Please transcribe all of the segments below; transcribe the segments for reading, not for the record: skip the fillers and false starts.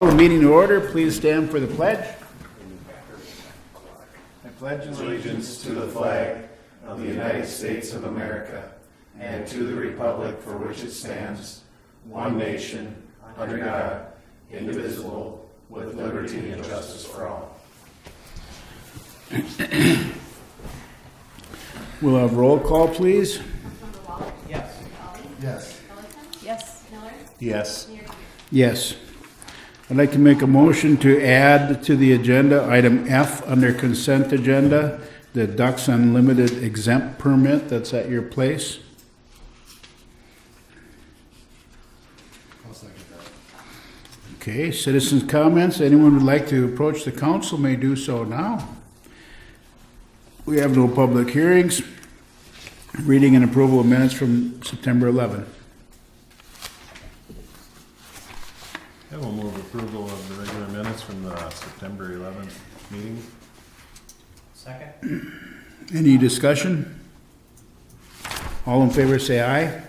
Meeting to order, please stand for the pledge. I pledge Allegiance to the flag of the United States of America and to the republic for which it stands, one nation, under God, indivisible, with liberty and justice for all. We'll have roll call, please. Yes. Yes. Yes. Miller? Yes. Yes. I'd like to make a motion to add to the agenda item F under consent agenda, the Ducks Unlimited exempt permit that's at your place. I'll second that. Okay, citizens' comments. Anyone who'd like to approach the council may do so now. We have no public hearings. Reading and approval of minutes from September 11. I will move approval of the regular minutes from the September 11th meeting. Second? Any discussion? All in favor say aye.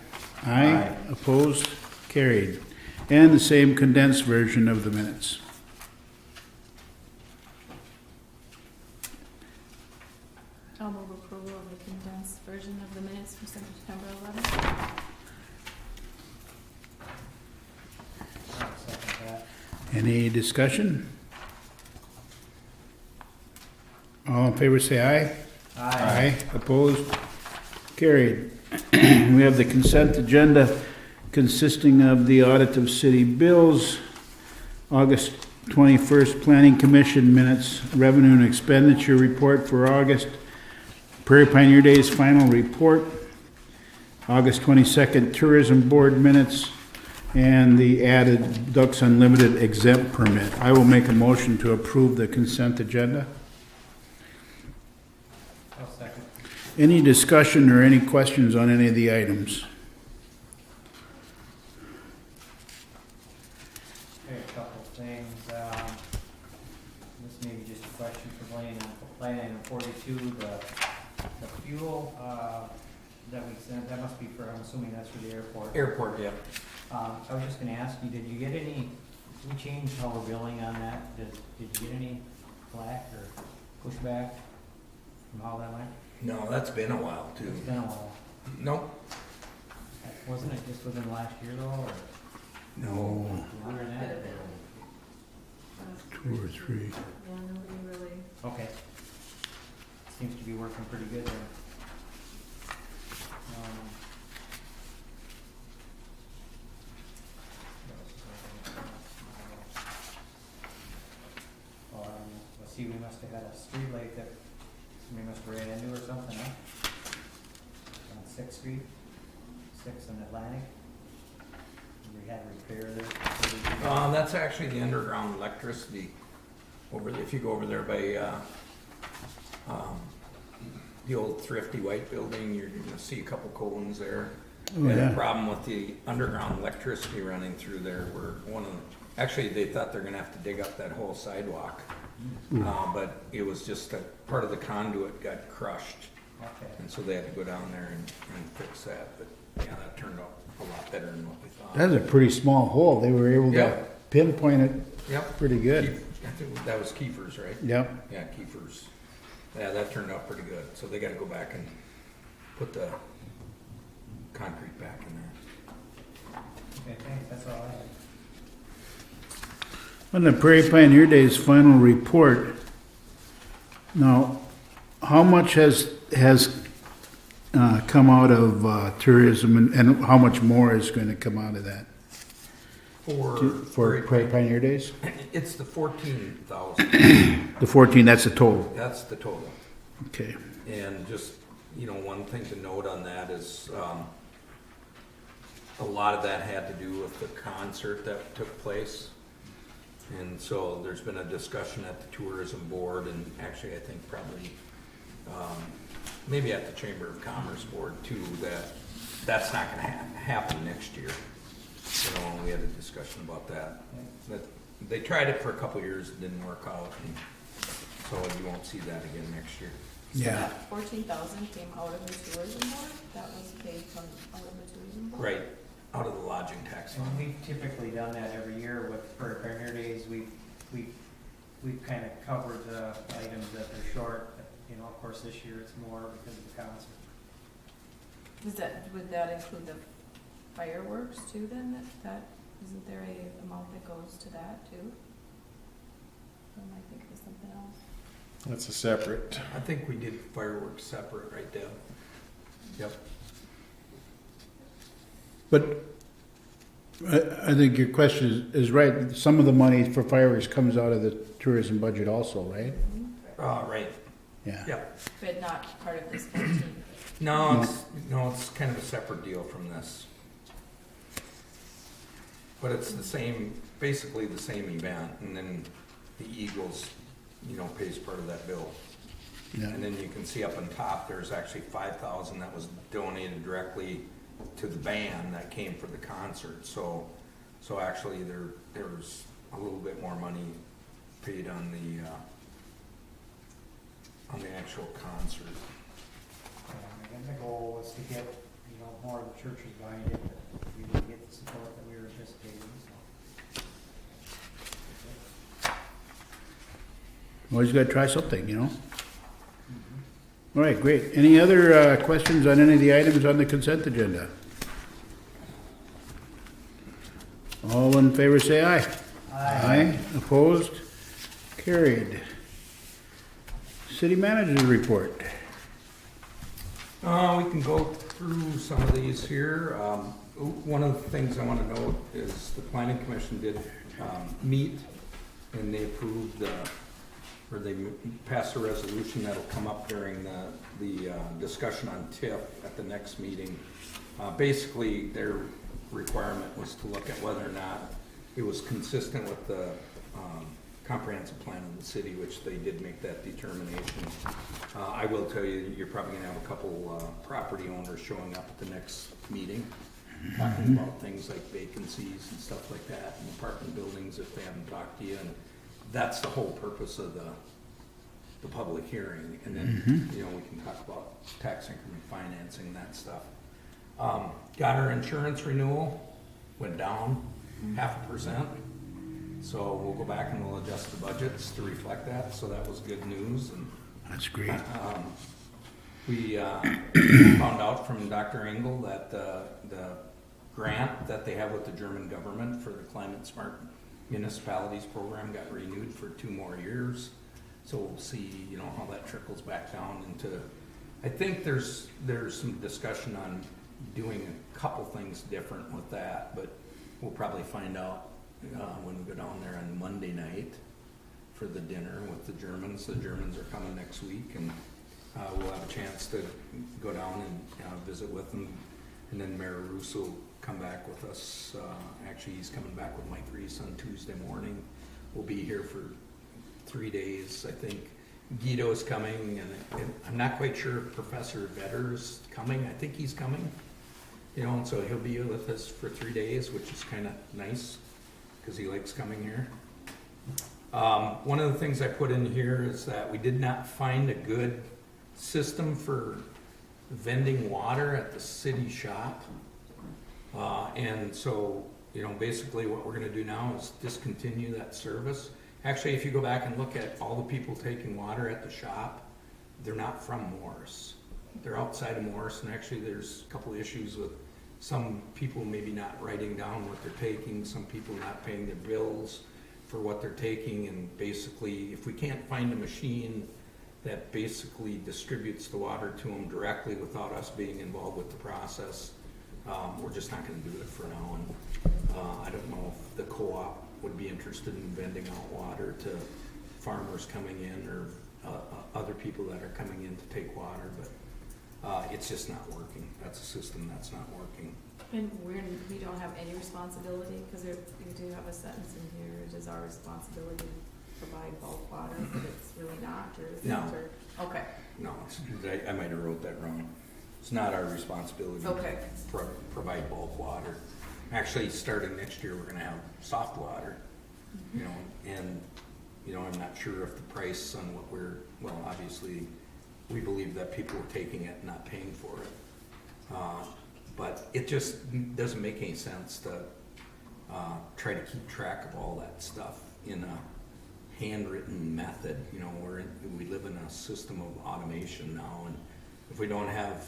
Aye. Opposed? Carried. And the same condensed version of the minutes. I'll move approval of the condensed version of the minutes from September 11th. Any discussion? All in favor say aye. Aye. Opposed? Carried. We have the consent agenda consisting of the audit of city bills, August 21st Planning Commission minutes, revenue and expenditure report for August, Prairie Pioneer Days final report, August 22nd Tourism Board minutes, and the added Ducks Unlimited exempt permit. I will make a motion to approve the consent agenda. I'll second. Any discussion or any questions on any of the items? Okay, a couple of things. This may be just a question for Blaine on 42, the fuel that we sent, that must be for, I'm assuming that's for the airport. Airport, yeah. I was just gonna ask you, did you get any, we changed how we're billing on that? Did you get any flack or pushback from how that went? No, that's been a while too. It's been a while. No, Wasn't it just within the last year though, or no. longer than that? 2 or 3. Yeah, nobody really. Okay. Seems to be working pretty good there. Let's see, we must have had a street light that somebody must have ran into or something, huh? On Sixth Street, Sixth and Atlantic. We had repair there. That's actually the underground electricity over there. If you go over there by the old Thrifty White Building, you're gonna see a couple cones there. Oh, Had yeah. a problem with the underground electricity running through there. Where actually they thought they're gonna have to dig up that whole sidewalk, but it was just a part of the conduit got crushed. Okay. And so they had to go down there and fix that, but yeah, that turned out a lot better than what we thought. That's a pretty small hole. They were able to Yeah. pinpoint it Yep. pretty good. I think that was Kiefer's, right? Yep. Yeah, Kiefer's. Yeah, that turned out pretty good, so they gotta go back and put the concrete back in there. Okay, thanks, that's all I had. On the Prairie Pioneer Days final report, now, how much has come out of tourism and how much more is going to come out of that for Prairie Pioneer Days? It's the 14,000, The 14, that's the total. that's the total. Okay. And just, one thing to note on that is, a lot of that had to do with the concert that took place. And so there's been a discussion at the tourism board and actually I think probably, maybe at the Chamber of Commerce board too, that's not gonna happen next year. We had a discussion about that. That they tried it for a couple of years, it didn't work out. And so you won't see that again next year. So Yeah. that 14,000 came out of the tourism board? That was paid from out of the tourism board? Right, out of the lodging tax And fund. we've typically done that every year with, for Pioneer Days, we've kind of covered the items that they're short. You know, of course, this year it's more because of the concert. Would that include the fireworks too then? Isn't there a amount that goes to that too? Or am I thinking of something else? That's a separate. I think we did fireworks separate, right, Deb? Yep. But I think your question is right. Some of the money for fireworks comes out of the tourism budget also, right? Right, Yeah. yep. But not part of this 14. No, it's kind of a separate deal from this. But it's the same, basically the same event, and then the Eagles, pays part of that bill. Yeah. And then you can see up on top, there's actually 5,000 that was donated directly to the band that came for the concert. So actually there's a little bit more money paid on the actual concert. And the goal was to get, more of the churches behind it, but we didn't get the support that we were anticipating, so. Always got to try something. All right, great. Any other questions on any of the items on the consent agenda? All in favor say aye. Aye. Opposed? Carried. City manager's report. We can go through some of these here. One of the things I want to note is the planning commission did meet, and they approved they passed a resolution that'll come up during the discussion on TIF at the next meeting. Basically, their requirement was to look at whether or not it was consistent with the comprehensive plan of the city, which they did make that determination. I will tell you, you're probably gonna have a couple property owners showing up at the next meeting, talking about things like vacancies and stuff like that, and apartment buildings if they haven't talked to you. And that's the whole purpose of the public hearing. And then, we can talk about tax increment financing, that stuff. Got our insurance renewal, went down 0.5%. So we'll go back and we'll adjust the budgets to reflect that. So that was good news. And That's great. we found out from Dr. Engel that the grant that they have with the German government for the Climate Smart Municipalities program got renewed for 2 more years. So we'll see, how that trickles back down into. I think there's some discussion on doing a couple things different with that, but we'll probably find out when we go down there on Monday night for the dinner with the Germans. The Germans are coming next week, and we'll have a chance to go down and visit with them. And then Mayor Russo will come back with us. Actually, he's coming back with Mike Reese on Tuesday morning. We'll be here for 3 days, I think. Guido's coming, and I'm not quite sure if Professor Vedder's coming. I think he's coming. And so he'll be with us for 3 days, which is kind of nice because he likes coming here. One of the things I put in here is that we did not find a good system for vending water at the city shop. And so, basically what we're gonna do now is discontinue that service. Actually, if you go back and look at all the people taking water at the shop, they're not from Morris. They're outside of Morris, and actually there's a couple issues with some people maybe not writing down what they're taking, some people not paying their bills for what they're taking, and basically, if we can't find a machine that basically distributes the water to them directly without us being involved with the process, we're just not gonna do it for now. And I don't know if the co-op would be interested in vending out water to farmers coming in or other people that are coming in to take water, but it's just not working. That's a system that's not working. And we don't have any responsibility, because we do have a sentence in here, it is our responsibility to provide bulk water, but it's really not, or is it? No. Okay, No, I might have wrote that wrong. It's not our responsibility Okay. to provide bulk water. Actually, starting next year, we're gonna have soft water, and, I'm not sure if the price on what obviously, we believe that people are taking it, not paying for it. But it just doesn't make any sense to try to keep track of all that stuff in a handwritten method. You know, we live in a system of automation now, and if we don't have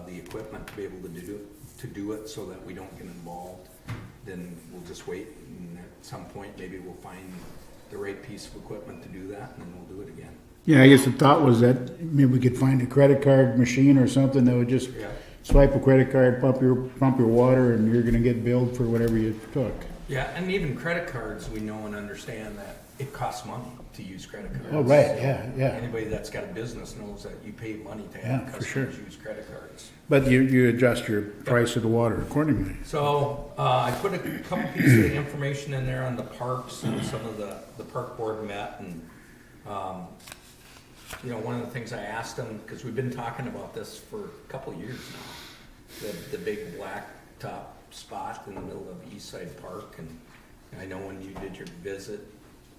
the equipment to be able to do it so that we don't get involved, then we'll just wait, and at some point, maybe we'll find the right piece of equipment to do that, and then we'll do it again. Yeah, I guess the thought was that maybe we could find a credit card machine or something that would just Yeah. swipe a credit card, pump your water, and you're gonna get billed for whatever you took. Yeah, and even credit cards, we know and understand that it costs money to use credit cards. Oh, right, yeah. Anybody that's got a business knows that you pay money to Yeah, have for sure. customers use credit cards. But you adjust your price of the water accordingly. So, I put a couple pieces of information in there on the parks, and some of the park board met, and, you know, one of the things I asked them, because we've been talking about this for a couple of years now, the big black top spot in the middle of East Side Park, and I know when you did your visit,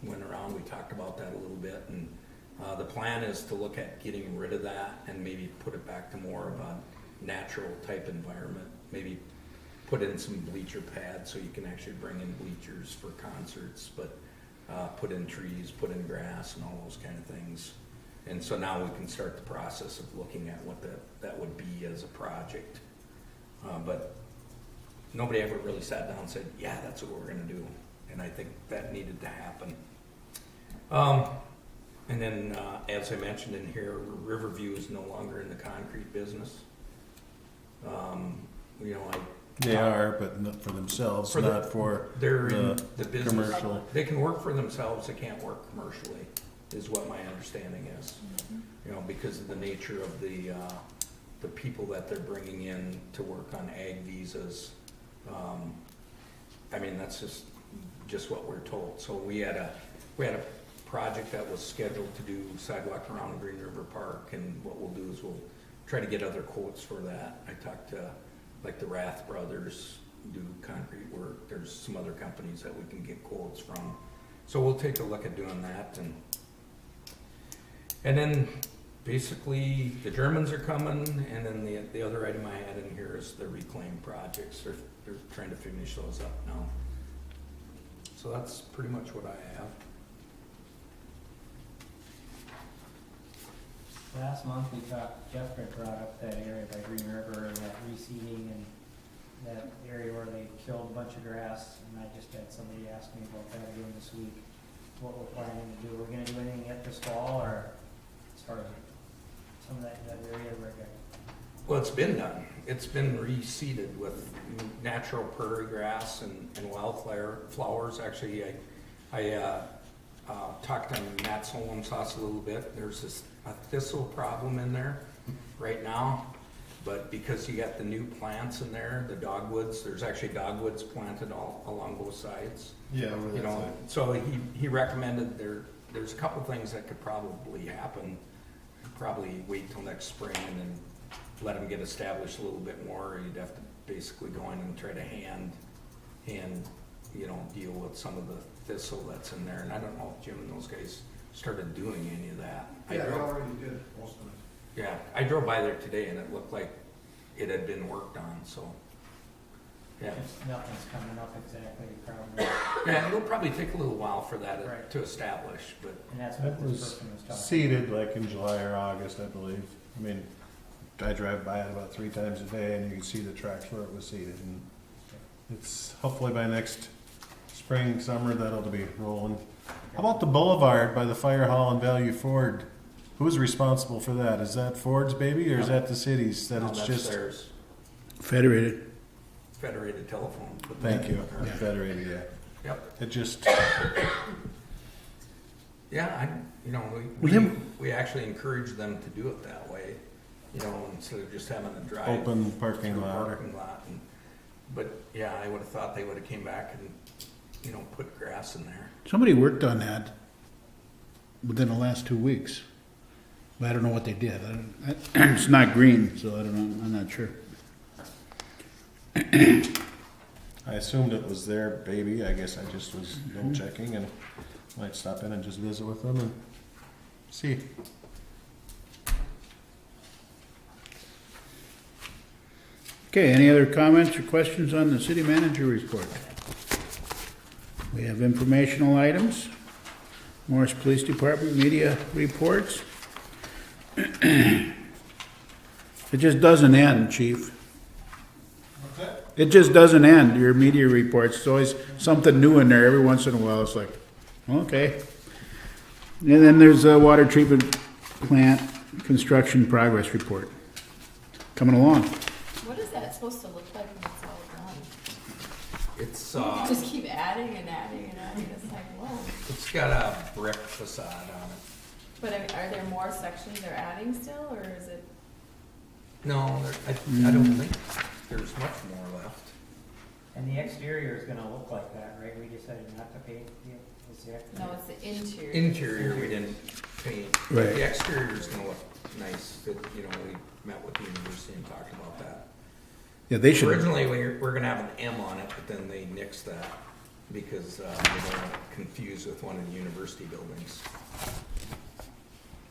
went around, we talked about that a little bit, and the plan is to look at getting rid of that and maybe put it back to more of a natural type environment. Maybe put in some bleacher pads so you can actually bring in bleachers for concerts, but put in trees, put in grass and all those kind of things. And so now we can start the process of looking at what that would be as a project. But nobody ever really sat down and said, yeah, that's what we're gonna do. And I think that needed to happen. And then, as I mentioned in here, Riverview is no longer in the concrete business. You know, They are, but not for themselves, For the- not for they're in the the business. commercial. They can work for themselves, they can't work commercially, is what my understanding is. You know, because of the nature of the people that they're bringing in to work on ag visas. I mean, that's just what we're told. So we had a project that was scheduled to do sidewalk around Green River Park, and what we'll do is we'll try to get other quotes for that. I talked to, like, the Rath Brothers do concrete work. There's some other companies that we can get quotes from. So we'll take a look at doing that, and then basically the Germans are coming, and then the other item I had in here is the reclaim projects. They're trying to finish those up now. So that's pretty much what I have. Last month, we talked, Jeff had brought up that area by Green River and that reseeding and that area where they killed a bunch of grass, and I just had somebody ask me about that again this week, what we're planning to do. Are we gonna do anything yet this fall, or as far as some of that area where it Well, it's been done. It's been reseeded with natural prairie grass and wildflowers. Actually, I talked to Matt Solom's house a little bit. There's a thistle problem in there right now, but because you got the new plants in there, the dogwoods, there's actually dogwoods planted all along both sides. Yeah, over You that know, side. so he recommended there's a couple things that could probably happen. Probably wait till next spring and then let them get established a little bit more. You'd have to basically go in and try to hand, you know, deal with some of the thistle that's in there. And I don't know if Jim and those guys started doing any of that. Yeah, they already did most of it. Yeah, I drove by there today and it looked like it had been worked on, so. Yeah, If nothing's coming up exactly, probably, yeah, it'll probably take a little while for that Right. to establish, but and that's That what this was person was talking about. seeded like in July or August, I believe. I mean, I drive by it about 3 times a day, and you can see the tracks where it was seeded. And it's hopefully by next spring, summer, that'll be rolling. How about the boulevard by the fire hall and Value Ford? Who's responsible for that? Is that Ford's baby, or is that the city's? That no, it's that's just. theirs. Federated. Federated Telephone. put Thank that you. in there. Federated, yeah. Yep. It just. Yeah, you know, Well, we actually encourage them to do it that way, you know, instead of just having a drive. Open through parking a lot. parking lot. But yeah, I would've thought they would've came back and, you know, put grass in there. Somebody worked on that within the last 2 weeks. But I don't know what they did. It's not green, so I don't know. I'm not sure. I assumed it was their baby. I guess I just was double checking and might stop in and just visit with them and see. Okay, any other comments or questions on the city manager report? We have informational items, Morris Police Department media reports. It just doesn't end, chief. What's that? It just doesn't end, your media reports. There's always something new in there. Every once in a while, it's like, okay. And then there's a water treatment plant construction progress report. Coming along. What is that supposed to look like when it's all done? It's, You can just keep adding and adding and adding, it's like, whoa. it's got a brick facade on it. But are there more sections they're adding still, or is it, No, I don't think there's much more left. And the exterior is gonna look like that, right? We decided not to paint the exterior. no, it's the interior. Interior, we didn't paint. But Right. the exterior is gonna look nice. We met with the university and talked about that. Yeah, they should. Originally, we're gonna have an M on it, but then they nixed that because they don't want it confused with one of the university buildings.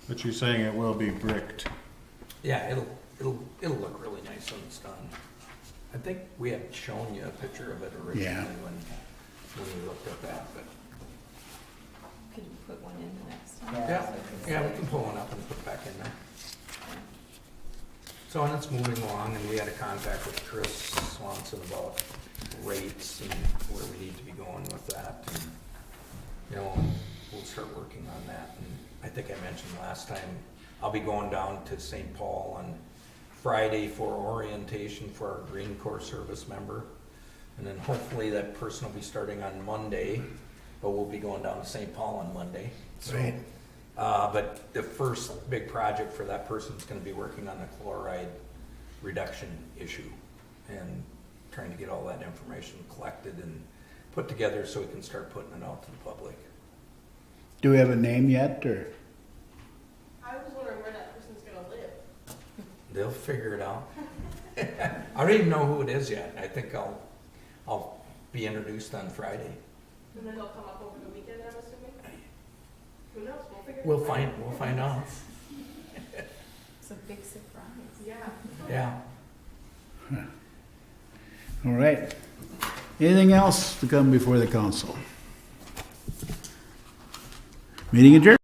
But you're saying it will be bricked. Yeah, it'll look really nice when it's done. I think we had shown you a picture of it originally Yeah. when we looked at that, but Could you put one in the next time? yeah, we can pull one up and put it back in there. So, and it's moving along, and we had a contact with Chris Swanson about rates and where we need to be going with that. And, we'll start working on that. And I think I mentioned last time, I'll be going down to St. Paul on Friday for orientation for our Green Corps service member. And then hopefully that person will be starting on Monday, but we'll be going down to St. Paul on Monday. So, Right. but the first big project for that person is gonna be working on the chloride reduction issue and trying to get all that information collected and put together so we can start putting it out to the public. Do we have a name yet, or? I was wondering where that person's gonna live. They'll figure it out. I don't even know who it is yet. I think I'll be introduced on Friday. And then he'll come up over the weekend, I'm assuming? Who knows, we'll figure it out. We'll find out. It's a big surprise. Yeah. Yeah. All right. Anything else to come before the council? Meeting adjourned.